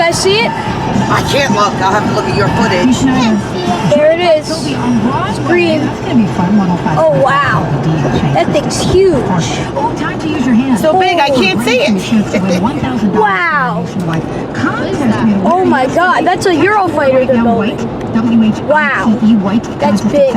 guys see it? I can't look. I'll have to look at your footage. There it is. It's green. Oh wow. That thing's huge. So big, I can't see it. Wow. Oh my god, that's a Eurofighter they're building. Wow. That's big.